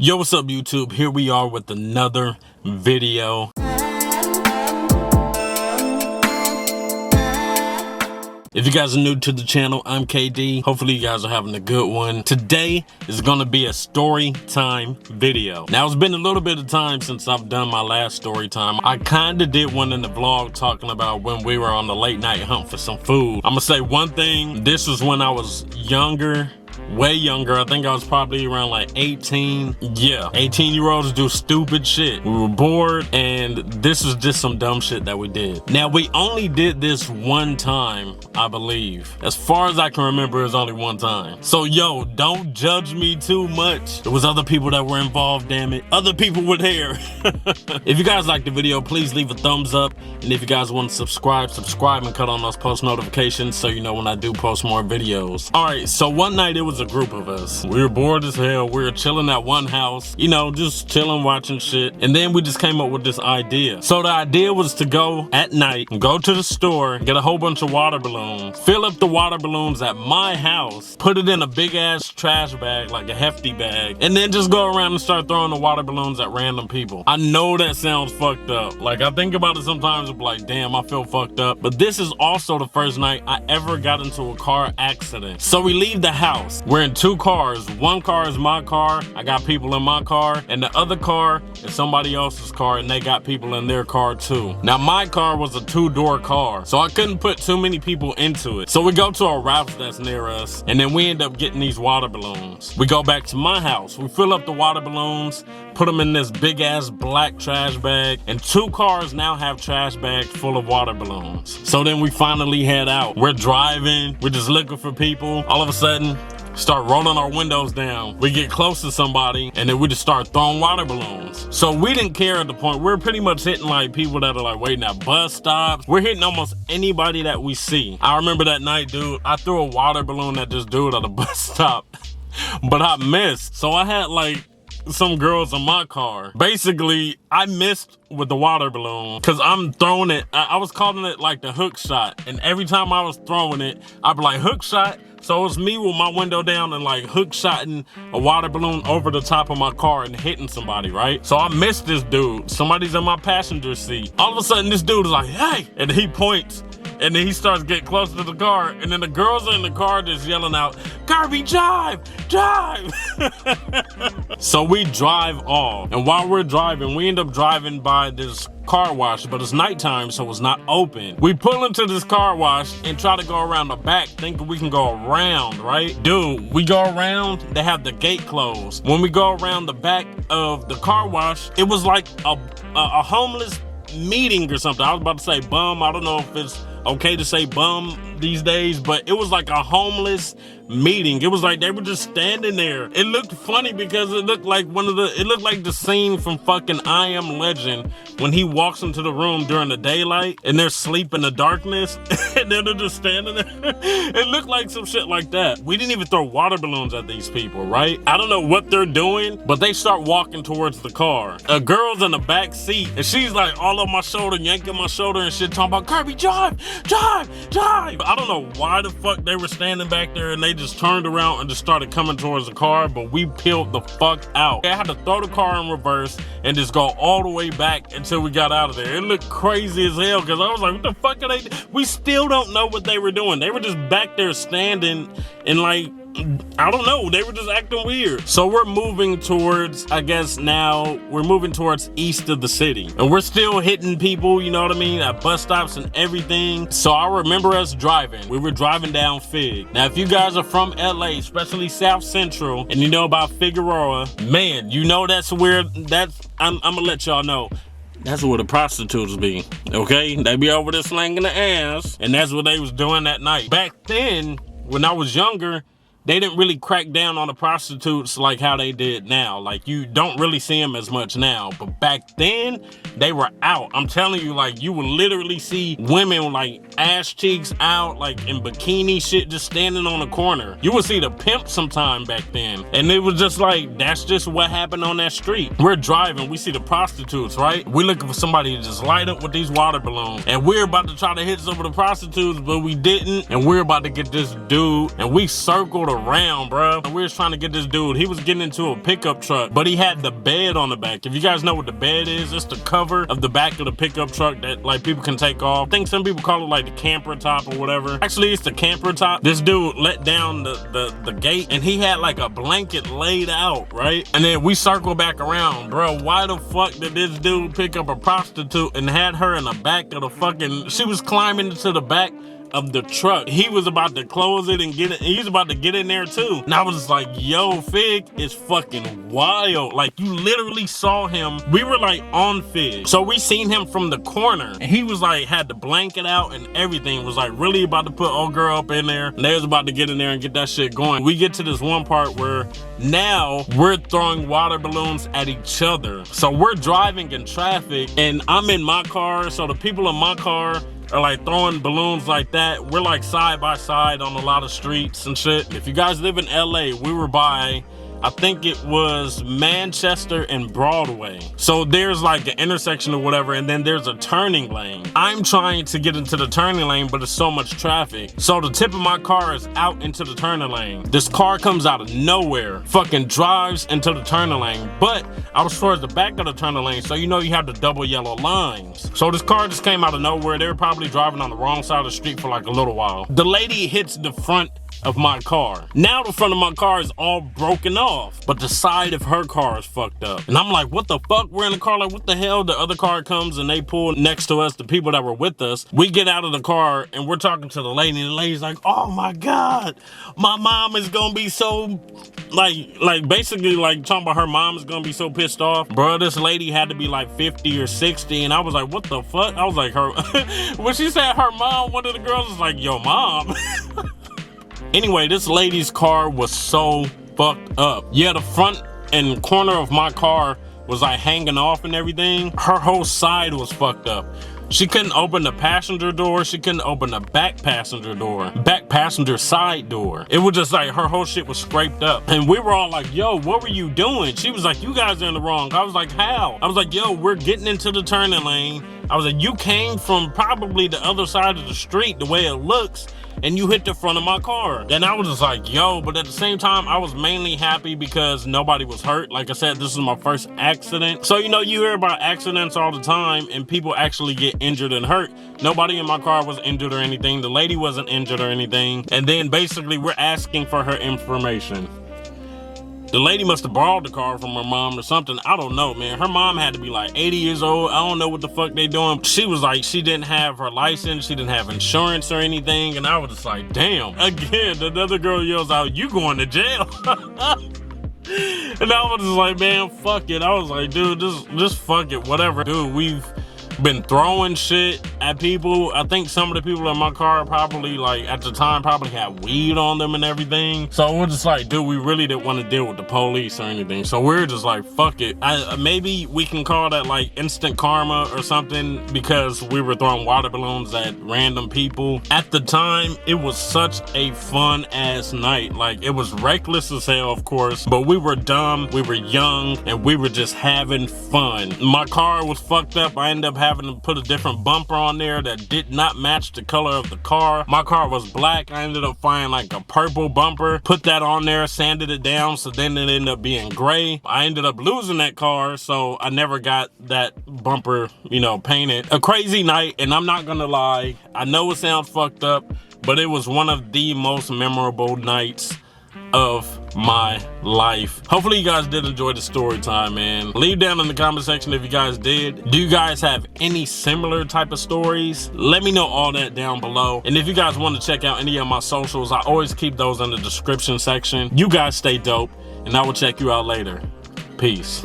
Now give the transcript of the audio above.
Yo, what's up YouTube? Here we are with another video. If you guys are new to the channel, I'm KD. Hopefully you guys are having a good one. Today is gonna be a story time video. Now it's been a little bit of time since I've done my last story time. I kinda did one in the vlog talking about when we were on the late night hunt for some food. I'm gonna say one thing, this was when I was younger. Way younger. I think I was probably around like 18. Yeah, 18-year-olds do stupid shit. We were bored and this was just some dumb shit that we did. Now we only did this one time, I believe. As far as I can remember, it was only one time. So yo, don't judge me too much. There was other people that were involved, damn it. Other people were there. If you guys like the video, please leave a thumbs up. And if you guys want to subscribe and cut on those post notifications so you know when I do post more videos. All right, so one night it was a group of us. We were bored as hell. We were chilling at one house, you know, just chilling, watching shit. And then we just came up with this idea. So the idea was to go at night, go to the store, get a whole bunch of water balloons, fill up the water balloons at my house, put it in a big ass trash bag, like a hefty bag, and then just go around and start throwing the water balloons at random people. I know that sounds fucked up. Like I think about it sometimes, I'm like, damn, I feel fucked up. But this is also the first night I ever got into a car accident. So we leave the house. We're in two cars. One car is my car. I got people in my car. And the other car is somebody else's car and they got people in their car too. Now my car was a two-door car, so I couldn't put too many people into it. So we go to a Ralph's that's near us and then we end up getting these water balloons. We go back to my house. We fill up the water balloons, put them in this big ass black trash bag, and two cars now have trash bags full of water balloons. So then we finally head out. We're driving, we're just looking for people. All of a sudden, start rolling our windows down. We get close to somebody and then we just start throwing water balloons. So we didn't care at the point. We're pretty much hitting like people that are like waiting at bus stops. We're hitting almost anybody that we see. I remember that night, dude, I threw a water balloon at this dude at a bus stop, but I missed. So I had like some girls in my car. Basically, I missed with the water balloon because I'm throwing it. I was calling it like the hook shot. And every time I was throwing it, I'd be like, hook shot. So it's me with my window down and like hook shotting a water balloon over the top of my car and hitting somebody, right? So I missed this dude. Somebody's in my passenger seat. All of a sudden, this dude is like, hey, and he points. And then he starts getting close to the car. And then the girls in the car just yelling out, Kirby, drive, drive. So we drive off. And while we're driving, we end up driving by this car wash, but it's nighttime, so it's not open. We pull into this car wash and try to go around the back, thinking we can go around, right? Dude, we go around, they have the gate closed. When we go around the back of the car wash, it was like a homeless meeting or something. I was about to say bum. I don't know if it's okay to say bum these days, but it was like a homeless meeting. It was like they were just standing there. It looked funny because it looked like it looked like the scene from fucking I Am Legend when he walks into the room during the daylight and they're asleep in the darkness and then they're just standing there. It looked like some shit like that. We didn't even throw water balloons at these people, right? I don't know what they're doing, but they start walking towards the car. A girl's in the back seat and she's like all on my shoulder, yanking my shoulder and shit, talking about, Kirby, drive, drive, drive. I don't know why the fuck they were standing back there and they just turned around and just started coming towards the car, but we peeled the fuck out. I had to throw the car in reverse and just go all the way back until we got out of there. It looked crazy as hell because I was like, what the fuck are they? We still don't know what they were doing. They were just back there standing and like, I don't know, they were just acting weird. So we're moving towards, I guess now, we're moving towards east of the city. And we're still hitting people, you know what I mean, at bus stops and everything. So I remember us driving. We were driving down Fig. Now, if you guys are from LA, especially South Central, and you know about Figueroa, man, you know that's where, I'm gonna let y'all know. That's where the prostitutes be, okay? They be over there slanging the ass, and that's what they was doing that night. Back then, when I was younger, they didn't really crack down on the prostitutes like how they did now. Like, you don't really see them as much now. But back then, they were out. I'm telling you, like, you would literally see women with, like, ass cheeks out, like, in bikini shit, just standing on the corner. You would see the pimp sometime back then. And it was just like, that's just what happened on that street. We're driving, we see the prostitutes, right? We're looking for somebody to just light up with these water balloons. And we're about to try to hit some of the prostitutes, but we didn't. And we're about to get this dude, and we circled circled around, bro. And we was trying to get this dude. He was getting into a pickup truck, but he had the bed on the back. If you guys know what the bed is, it's the cover of the back of the pickup truck that like people can take off. I think some people call it like the camper top or whatever. Actually, it's the camper top. This dude let down the gate and he had like a blanket laid out, right? And then we circle back around. Bro, why the fuck did this dude pick up a prostitute and had her in the back of the fucking, she was climbing into the back of the truck. He was about to close it and get it, and he's about to get in there too. And I was just like, yo, Fig is fucking wild. Like, you literally saw him. We were like on Fig. So we seen him from the corner. And he was like, had the blanket out and everything. Was like really about to put old girl up in there. And they was about to get in there and get that shit going. We get to this one part where now we're throwing water balloons at each other. So we're driving in traffic and I'm in my car. So the people in my car are like throwing balloons like that. We're like side by side on a lot of streets and shit. If you guys live in LA, we were by, I think it was Manchester and Broadway. So there's like an intersection or whatever, and then there's a turning lane. I'm trying to get into the turning lane, but there's so much traffic. So the tip of my car is out into the turning lane. This car comes out of nowhere, fucking drives into the turning lane, but I was towards the back of the turning lane, so you know you have the double yellow lines. So this car just came out of nowhere. They were probably driving on the wrong side of the street for like a little while. The lady hits the front of my car. Now the front of my car is all broken off, but the side of her car is fucked up. And I'm like, what the fuck? We're in the car like, what the hell? The other car comes and they pull next to us, the people that were with us. We get out of the car and we're talking to the lady, and the lady's like, oh my God, my mom is gonna be so, like basically like talking about her mom is gonna be so pissed off. Bro, this lady had to be like 50 or 60, and I was like, what the fuck? I was like, her, when she said her mom, one of the girls was like, yo, mom. Anyway, this lady's car was so fucked up. Yeah, the front and corner of my car was like hanging off and everything. Her whole side was fucked up. She couldn't open the passenger door. She couldn't open the back passenger side door. It was just like her whole shit was scraped up. And we were all like, yo, what were you doing? She was like, you guys are in the wrong. I was like, how? I was like, yo, we're getting into the turning lane. I was like, you came from probably the other side of the street the way it looks, and you hit the front of my car. And I was just like, yo, but at the same time, I was mainly happy because nobody was hurt. Like I said, this is my first accident. So, you know, you hear about accidents all the time and people actually get injured and hurt. Nobody in my car was injured or anything. The lady wasn't injured or anything. And then basically we're asking for her information. The lady must have borrowed the car from her mom or something. I don't know, man. Her mom had to be like 80 years old. I don't know what the fuck they doing. She was like, she didn't have her license. She didn't have insurance or anything. And I was just like, damn. Again, another girl yells out, you going to jail. And I was just like, man, fuck it. I was like, dude, just fuck it. Whatever. Dude, we've been throwing shit at people. I think some of the people in my car probably, like, at the time probably had weed on them and everything. So we're just like, dude, we really didn't want to deal with the police or anything. So we're just like, fuck it. Maybe we can call that like instant karma or something, because we were throwing water balloons at random people. At the time, it was such a fun ass night. Like, it was reckless as hell, of course, but we were dumb, we were young, and we were just having fun. My car was fucked up. I ended up having to put a different bumper on there that did not match the color of the car. My car was black. I ended up finding like a purple bumper, put that on there, sanded it down, so then it ended up being gray. I ended up losing that car, so I never got that bumper, you know, painted. A crazy night, and I'm not gonna lie, I know it sounds fucked up, but it was one of the most memorable nights of my life. Hopefully you guys did enjoy the story time, man. Leave down in the comment section if you guys did. Do you guys have any similar type of stories? Let me know all that down below. And if you guys want to check out any of my socials, I always keep those in the description section. You guys stay dope, and I will check you out later. Peace.